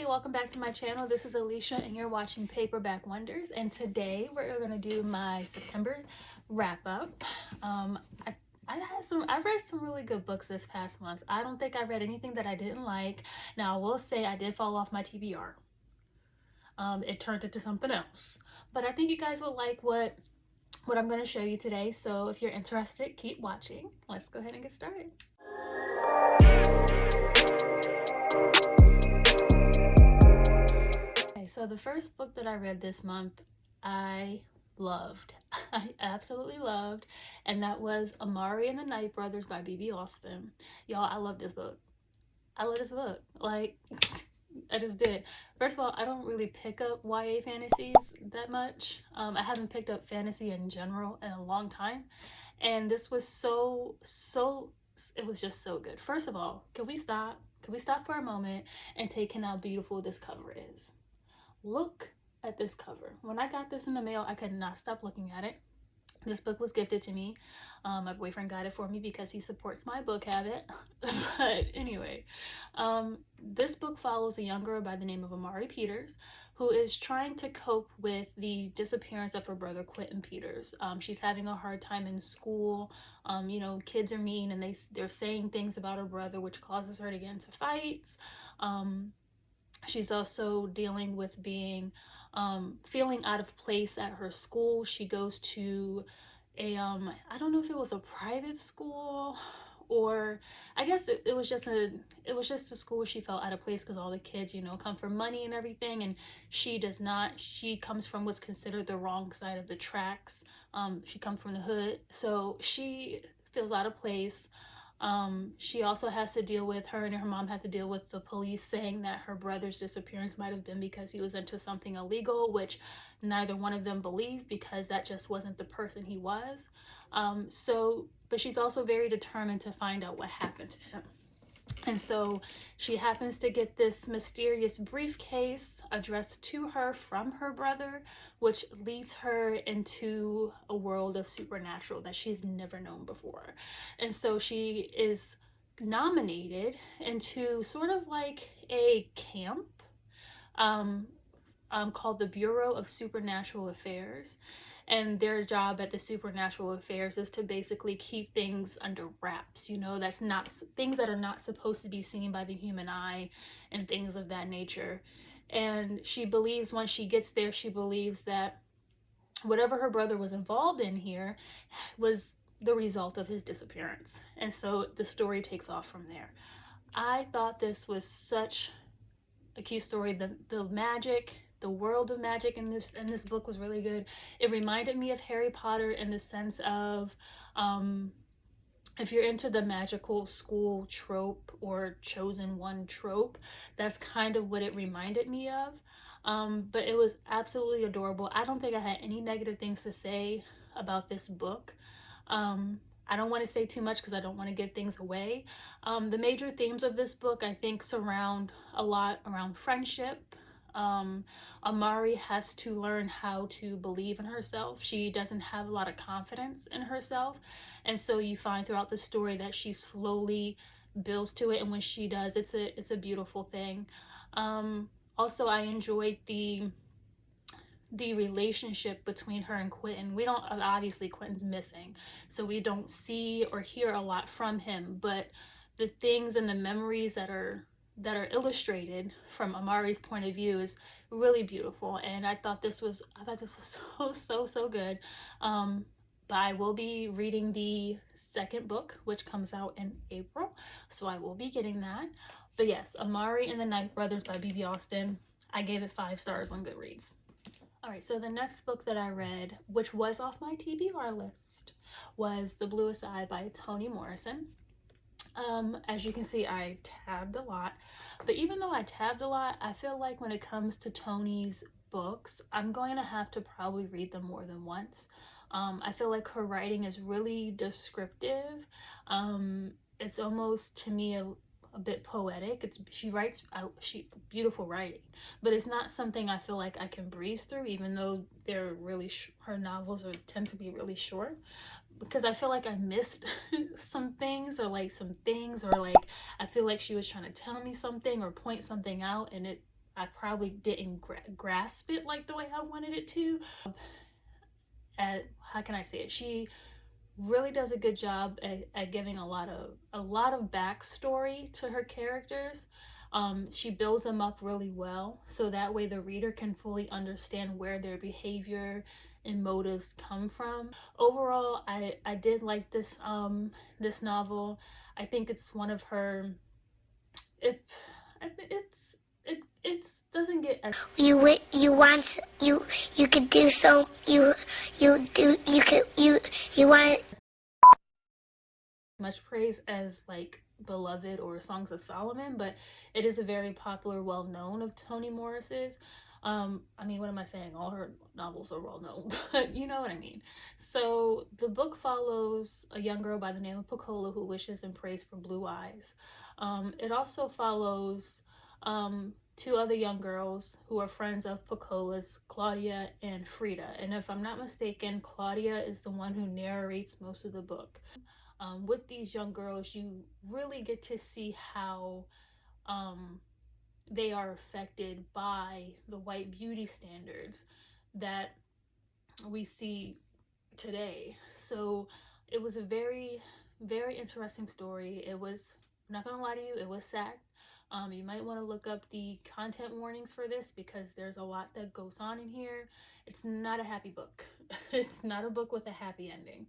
welcome back to my channel. This is Alicia and you're watching Paperback Wonders, and today we're going to do my September wrap up. I've read some really good books this past month. I don't think I read anything that I didn't like. Now I will say I did fall off my TBR. It turned into something else, but I think you guys will like what I'm going to show you today. So if you're interested, keep watching. Let's go ahead and get started. Okay, so the first book that I read this month, I loved. I absolutely loved, and that was Amari and the Night Brothers by B.B. Alston. Y'all, I love this book. I love this book. Like, I just did. First of all, I don't really pick up YA fantasies that much. I haven't picked up fantasy in general in a long time, and this was it was just so good. First of all, can we stop? Can we stop for a moment and take in how beautiful this cover is? Look at this cover. When I got this in the mail, I could not stop looking at it. This book was gifted to me. My boyfriend got it for me because he supports my book habit. But anyway, this book follows a young girl by the name of Amari Peters, who is trying to cope with the disappearance of her brother Quentin Peters. She's having a hard time in school. You know, kids are mean and they're saying things about her brother, which causes her to get into fights. She's also dealing with being feeling out of place at her school. She goes to a I don't know if it was a private school, or I guess it was just a school where she felt out of place because all the kids, you know, come for money and everything, and she does not. She comes from what's considered the wrong side of the tracks. She comes from the hood, so she feels out of place. She also has to deal with, her and her mom had to deal with the police saying that her brother's disappearance might have been because he was into something illegal, which neither one of them believed because that just wasn't the person he was. But she's also very determined to find out what happened to him. And so she happens to get this mysterious briefcase addressed to her from her brother, which leads her into a world of supernatural that she's never known before. And so she is nominated into sort of like a camp called the Bureau of Supernatural Affairs. And their job at the Supernatural Affairs is to basically keep things under wraps, you know, that's not things that are not supposed to be seen by the human eye and things of that nature. And she believes, once she gets there, she believes that whatever her brother was involved in here was the result of his disappearance. And so the story takes off from there. I thought this was such a cute story. The magic, the world of magic in this book was really good. It reminded me of Harry Potter in the sense of if you're into the magical school trope or chosen one trope, that's kind of what it reminded me of. But it was absolutely adorable. I don't think I had any negative things to say about this book. I don't want to say too much because I don't want to give things away. The major themes of this book, I think, surround a lot around friendship. Amari has to learn how to believe in herself. She doesn't have a lot of confidence in herself, and so you find throughout the story that she slowly builds to it, and when she does, it's a beautiful thing. Also, I enjoyed the relationship between her and Quentin. We don't, obviously Quentin's missing, so we don't see or hear a lot from him, but the things and the memories that are illustrated from Amari's point of view is really beautiful. And I thought this was so good. But I will be reading the second book, which comes out in April, so I will be getting that. But yes, Amari and the Night Brothers by B.B. Alston. I gave it 5 stars on Goodreads. All right, so the next book that I read, which was off my TBR list, was The Bluest by Toni Morrison. As you can see, I tabbed a lot, but even though I tabbed a lot, I feel like when it comes to Toni's books, I'm going to have to probably read them more than once. I feel like her writing is really descriptive. It's almost, to me, a bit poetic. She writes beautiful writing, but it's not something I feel like I can breeze through, even though they're really her novels tend to be really short, because I feel like I missed some things, or like I feel like she was trying to tell me something or point something out, and I probably didn't grasp it like the way I wanted it to. How can I say it? She really does a good job at giving a lot of backstory to her characters. She builds them up really well, so that way the reader can fully understand where their behavior and motives come from. Overall, I did like this novel. I think it's one of her. It it doesn't get as you want you could do so you want much praise as like Beloved or Songs of Solomon, but it is a very popular, well known of Toni Morris's. I mean, what am I saying? All her novels are well known, but you know what I mean. So the book follows a young girl by the name of Pecola who wishes and prays for blue eyes. It also follows two other young girls who are friends of Pecola's, Claudia and Frida. And if I'm not mistaken, Claudia is the one who narrates most of the book. With these young girls, you really get to see how um, they are affected by the white beauty standards that we see today. So it was a very, very interesting story. It was, I'm not gonna lie to you, it was sad. You might want to look up the content warnings for this because there's a lot that goes on in here. It's not a happy book. It's not a book with a happy ending.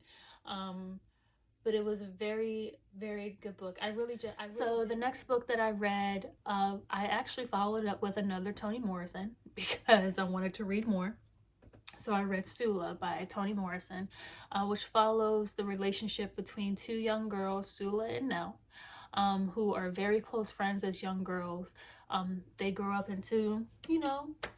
But it was a very, very good book. So the next book that I read, I actually followed up with another Toni Morrison because I wanted to read more. So I read Sula by Toni Morrison, which follows the relationship between two young girls, Sula and Nell, who are very close friends as young girls. They grow up into,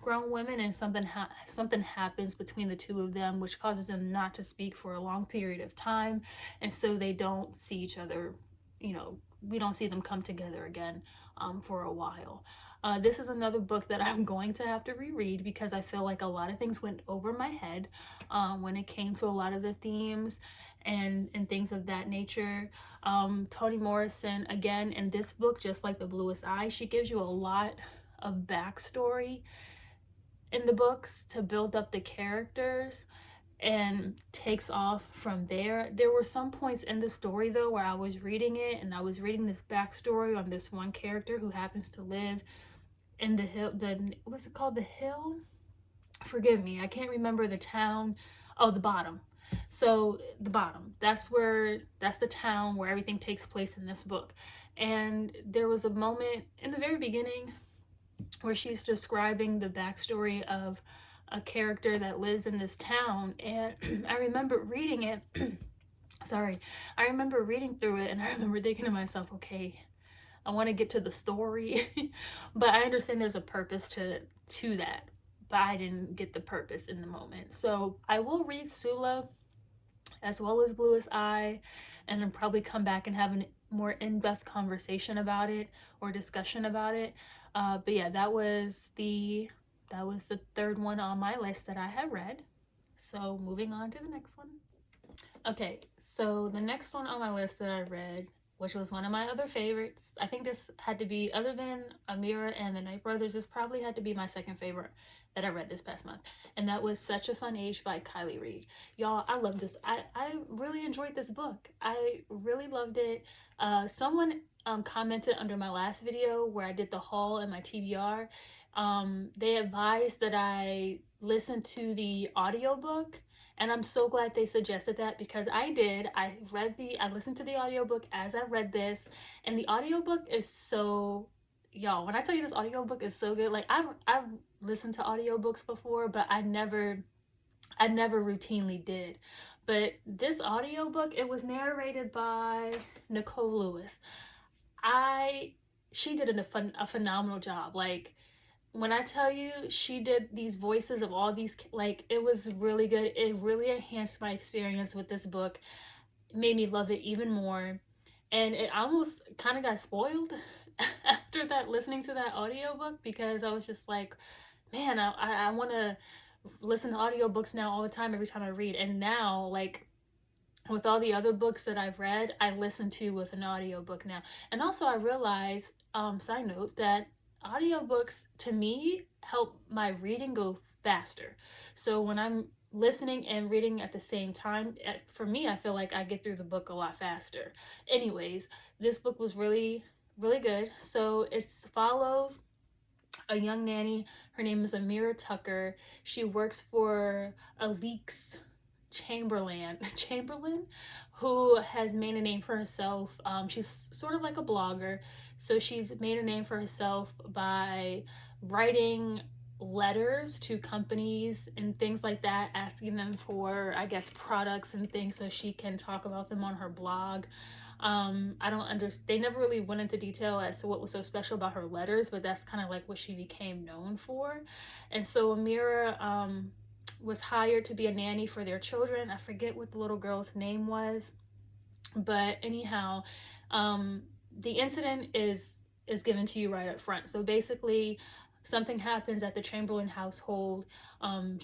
grown women, and something happens between the two of them, which causes them not to speak for a long period of time, and so they don't see each other. We don't see them come together again for a while. This is another book that I'm going to have to reread because I feel like a lot of things went over my head when it came to a lot of the themes and things of that nature. Toni Morrison, again, in this book, just like The Bluest Eye, she gives you a lot of backstory in the books to build up the characters and takes off from there. There were some points in the story though where I was reading it and I was reading this backstory on this one character who happens to live in the hill, what's it called, the hill, forgive me, I can't remember the town. Oh, the Bottom. So the Bottom, that's the town where everything takes place in this book. And there was a moment in the very beginning where she's describing the backstory of a character that lives in this town, and I remember reading it. Sorry, I remember reading through it, and I remember thinking to myself, okay, I want to get to the story, but I understand there's a purpose to that, but I didn't get the purpose in the moment. So I will read Sula as well as Bluest Eye, and then probably come back and have a more in-depth conversation about it or discussion about it. But yeah, that was the third one on my list that I have read. So moving on to the next one. Okay, so the next one on my list that I read, which was one of my other favorites, I think this had to be, other than Amira and the Night Brothers, this probably had to be my second favorite that I read this past month, and that was Such a Fun Age by Kiley Reid. Y'all, I love this. I really enjoyed this book. I really loved it. Someone commented under my last video where I did the haul in my TBR. They advised that I listen to the audiobook, and I'm so glad they suggested that because I did. I listened to the audiobook as I read this, and the audiobook is so, y'all, when I tell you this audiobook is so good, like I've listened to audiobooks before, but I never routinely did. But this audiobook, it was narrated by Nicole Lewis. She did a phenomenal job. Like, when I tell you she did these voices of all these, like, it was really good. It really enhanced my experience with this book. It made me love it even more. And it almost kind of got spoiled after that, listening to that audiobook, because I was just like, man, I want to listen to audiobooks now all the time, every time I read. And now, like, with all the other books that I've read, I listen to with an audiobook now. And also I realized, side note, that audiobooks to me help my reading go faster. So when I'm listening and reading at the same time, for me, I feel like I get through the book a lot faster. Anyways, this book was really, really good. So it follows a young nanny. Her name is Amira Tucker. She works for Alix Chamberlain, who has made a name for herself. She's sort of like a blogger, so she's made a name for herself by writing letters to companies and things like that, asking them for, I guess, products and things so she can talk about them on her blog. I don't understand. They never really went into detail as to what was so special about her letters, but that's kind of like what she became known for. And so Amira was hired to be a nanny for their children. I forget what the little girl's name was, but anyhow, the incident is given to you right up front. So basically, something happens at the Chamberlain household.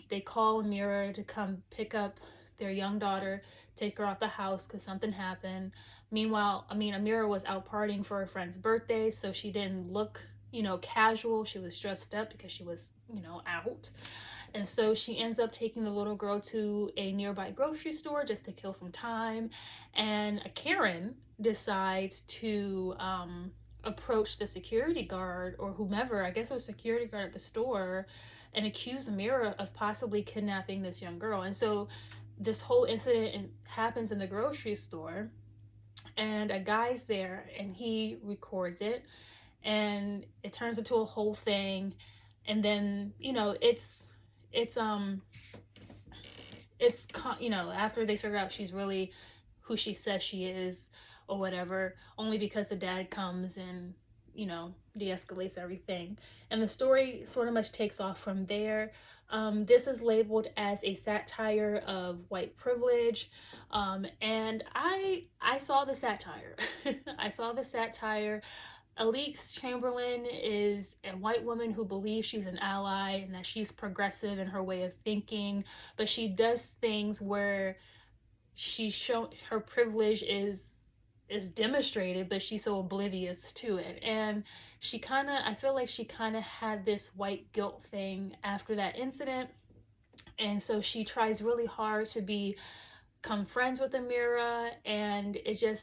They call Amira to come pick up their young daughter, take her out the house because something happened. Meanwhile, Amira was out partying for her friend's birthday, so she didn't look, casual. She was dressed up because she was, out. And so she ends up taking the little girl to a nearby grocery store just to kill some time. And Karen decides to approach the security guard or whomever, I guess it was security guard at the store, and accuse Amira of possibly kidnapping this young girl. And so this whole incident happens in the grocery store, and a guy's there and he records it, and it turns into a whole thing. And then it's after they figure out she's really who she says she is or whatever, only because the dad comes and de-escalates everything, and the story sort of much takes off from there. This is labeled as a satire of white privilege, and I saw the satire. I saw the satire. Alix Chamberlain is a white woman who believes she's an ally and that she's progressive in her way of thinking, but she does things where she show her privilege is demonstrated, but she's so oblivious to it. And I feel like she kind of had this white guilt thing after that incident, and so she tries really hard to become friends with Amira, and it just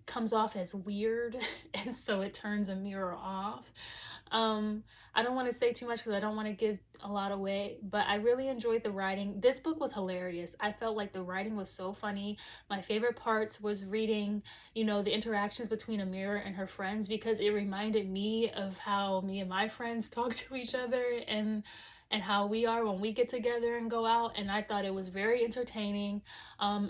comes off as weird, and so it turns Amira off. Um, I don't want to say too much because I don't want to give a lot away, but I really enjoyed the writing. This book was hilarious. I felt like the writing was so funny. My favorite parts was reading, the interactions between Amira and her friends, because it reminded me of how me and my friends talk to each other, and how we are when we get together and go out. And I thought it was very entertaining,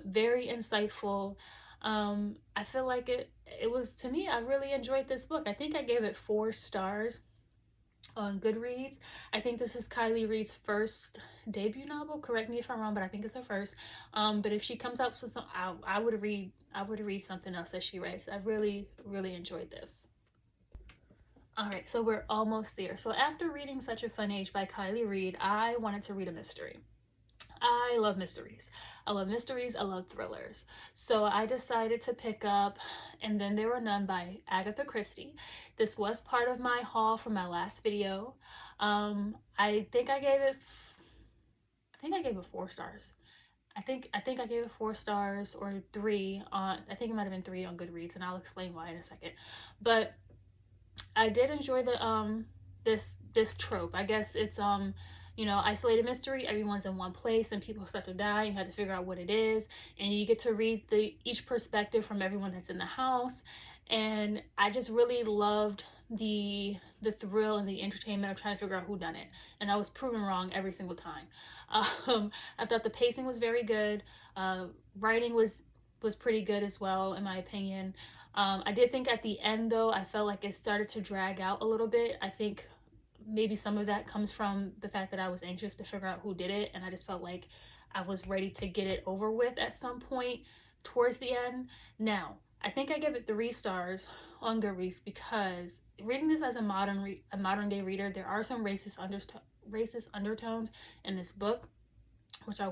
very insightful. I feel like it was, to me, I really enjoyed this book. I think I gave it 4 stars on Goodreads. I think this is Kiley Reid's first debut novel. Correct me if I'm wrong, but I think it's her first. But if she comes out with some, I would read something else that she writes. I really, really enjoyed this. All right, so we're almost there. So after reading Such a Fun Age by Kiley Reid, I wanted to read a mystery. I love mysteries. I love mysteries. I love thrillers. So I decided to pick up And Then There Were None by Agatha Christie. This was part of my haul from my last video. I think I gave it 4 stars. I think I gave it 4 stars or 3 on, I think it might have been 3 on Goodreads, and I'll explain why in a second. But I did enjoy the this trope. I guess it's isolated mystery. Everyone's in one place and people start to die. You have to figure out what it is, and you get to read each perspective from everyone that's in the house. And I just really loved the thrill and the entertainment of trying to figure out who done it. And I was proven wrong every single time. I thought the pacing was very good. Writing was pretty good as well, in my opinion. I did think at the end, though, I felt like it started to drag out a little bit. I think maybe some of that comes from the fact that I was anxious to figure out who did it, and I just felt like I was ready to get it over with at some point towards the end. Now, I think I give it 3 stars on Goodreads because reading this as a modern day reader, there are some racist undertones in this book, which I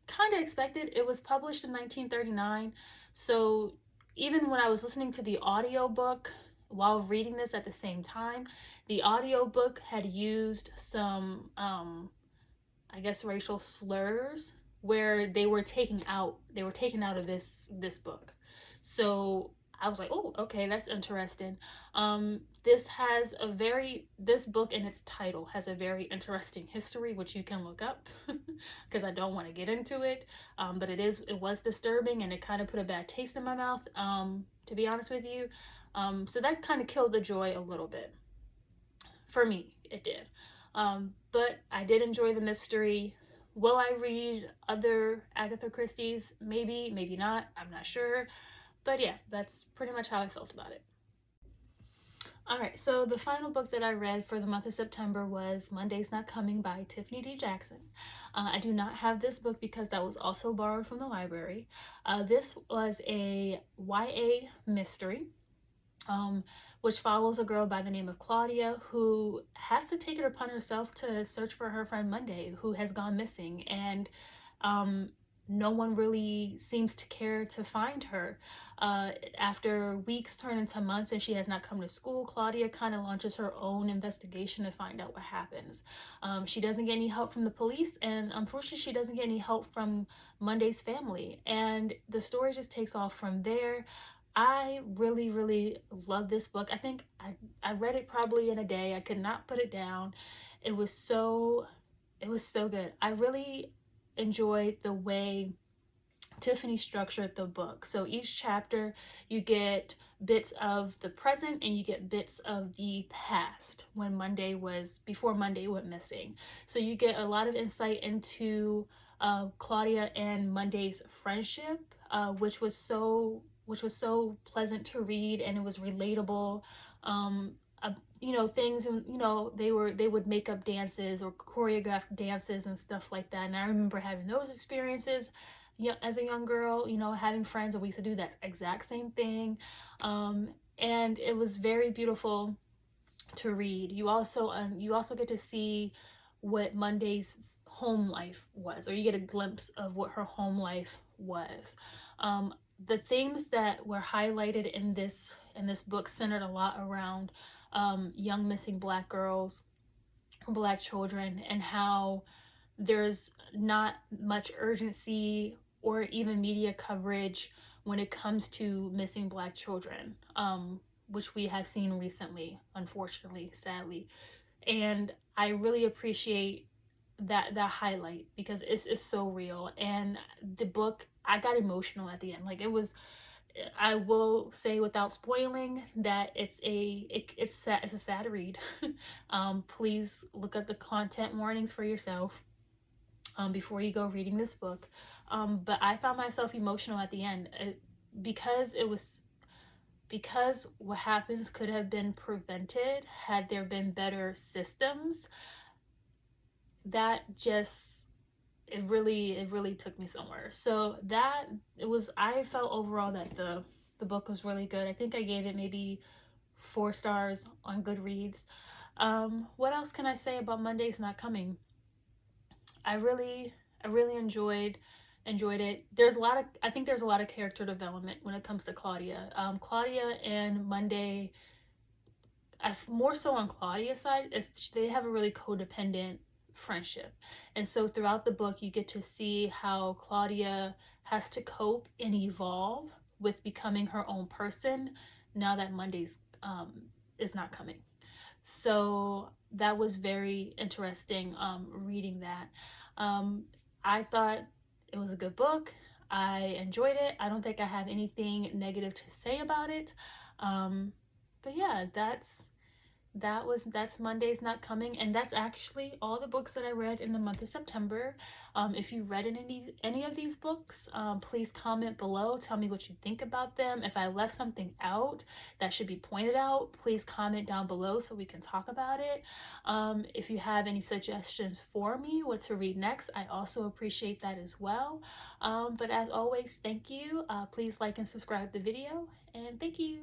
kind of expected. It was published in 1939, so even when I was listening to the audiobook, while reading this at the same time, the audiobook had used some I guess racial slurs where they were taken out of this book. So I was like, oh, okay, that's interesting. This book in its title has a very interesting history, which you can look up because I don't want to get into it. But it was disturbing, and it kind of put a bad taste in my mouth. To be honest with you, so that kind of killed the joy a little bit for me. It did. But I did enjoy the mystery. Will I read other Agatha Christie's? Maybe, maybe not. I'm not sure. But yeah, that's pretty much how I felt about it. All right, so the final book that I read for the month of September was Monday's Not Coming by Tiffany D. Jackson. I do not have this book because that was also borrowed from the library. This was a YA mystery, which follows a girl by the name of Claudia who has to take it upon herself to search for her friend Monday, who has gone missing, and no one really seems to care to find her. After weeks turn into months and she has not come to school, Claudia kind of launches her own investigation to find out what happens. She doesn't get any help from the police, and unfortunately she doesn't get any help from Monday's family, and the story just takes off from there. I really, really love this book. I think I read it probably in a day. I could not put it down. It was so good. I really enjoyed the way Tiffany structured the book. So each chapter you get bits of the present and you get bits of the past before Monday went missing. So you get a lot of insight into Claudia and Monday's friendship, which was so pleasant to read, and it was relatable. Things, and they would make up dances or choreograph dances and stuff like that, and I remember having those experiences, as a young girl, having friends, and we used to do that exact same thing. And it was very beautiful to read. You also get to see what Monday's home life was, or you get a glimpse of what her home life was. The themes that were highlighted in this book centered a lot around young missing Black girls, Black children, and how there's not much urgency or even media coverage when it comes to missing Black children, which we have seen recently, unfortunately, sadly. And I really appreciate that highlight because it's so real. And the book, I got emotional at the end. Like, it was, I will say without spoiling that it's a sad read. Please look at the content warnings for yourself before you go reading this book. But I found myself emotional at the end because what happens could have been prevented had there been better systems. That just, it really took me somewhere. So I felt overall that the book was really good. I think I gave it maybe 4 stars on Goodreads. What else can I say about Monday's Not Coming? I really enjoyed it. I think there's a lot of character development when it comes to Claudia. Claudia and Monday, more so on Claudia's side, they have a really codependent friendship. And so throughout the book, you get to see how Claudia has to cope and evolve with becoming her own person now that Monday's is not coming. So that was very interesting reading that. I thought it was a good book. I enjoyed it. I don't think I have anything negative to say about it. But yeah, that's Monday's Not Coming, and that's actually all the books that I read in the month of September. If you read any of these books, please comment below. Tell me what you think about them. If I left something out that should be pointed out, please comment down below so we can talk about it. If you have any suggestions for me what to read next, I also appreciate that as well. But as always, thank you. Please like and subscribe the video, and thank you.